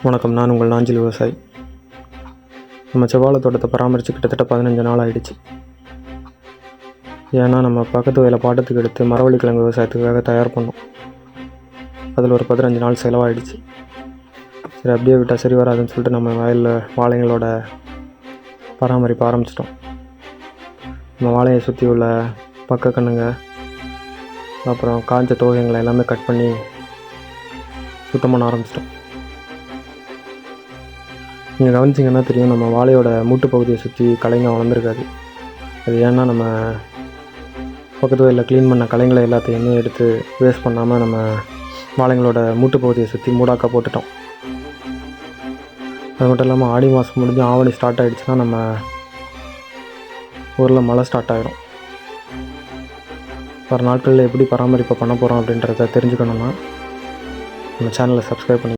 வணக்கம். நான் உங்கள் நாஞ்சில் விவசாயி. நம்ம செவ்வாழை தோட்டத்தை பராமரித்து கிட்டத்தட்ட 15 நாள் ஆகிடுச்சு. ஏன்னா நம்ம பக்கத்து வயலில் பாட்டத்துக்கு எடுத்து மரவள்ளிக்கிழங்கு விவசாயத்துக்காக தயார் பண்ணோம். அதில் ஒரு 15 நாள் செலவாயிடுச்சு. சரி, அப்படியே விட்டால் சரி வராதுன்னு சொல்லிட்டு நம்ம வயலில் வாழைங்களோட பராமரிப்பு ஆரம்பிச்சிட்டோம். நம்ம வாழையை சுற்றி உள்ள பக்க கண்ணுங்க, அப்புறம் காஞ்ச தோகைங்களை எல்லாமே கட் பண்ணி சுத்தம் பண்ண ஆரம்பிச்சிட்டோம். நீங்கள் கவனிச்சிங்கன்னா தெரியும், நம்ம வாழையோட மூட்டு பகுதியை சுற்றி களைங்க வளர்ந்துருக்காது. அது ஏன்னா நம்ம பக்கத்து வயலில் க்ளீன் பண்ண களைங்களை எல்லாத்தையுமே எடுத்து வேஸ்ட் பண்ணாமல் நம்ம வாழைங்களோட மூட்டு பகுதியை சுற்றி மூடாக்கா போட்டுட்டோம். அது மட்டும் இல்லாமல் ஆடி மாதம் முடிஞ்சு ஆவணி ஸ்டார்ட் ஆகிடுச்சுன்னா நம்ம ஊரில் மழை ஸ்டார்ட் ஆகிடும். வர நாட்களில் எப்படி பராமரிப்பை பண்ண போகிறோம் அப்படின்றத தெரிஞ்சுக்கணுன்னா நம்ம சேனலை சப்ஸ்கிரைப் பண்ணி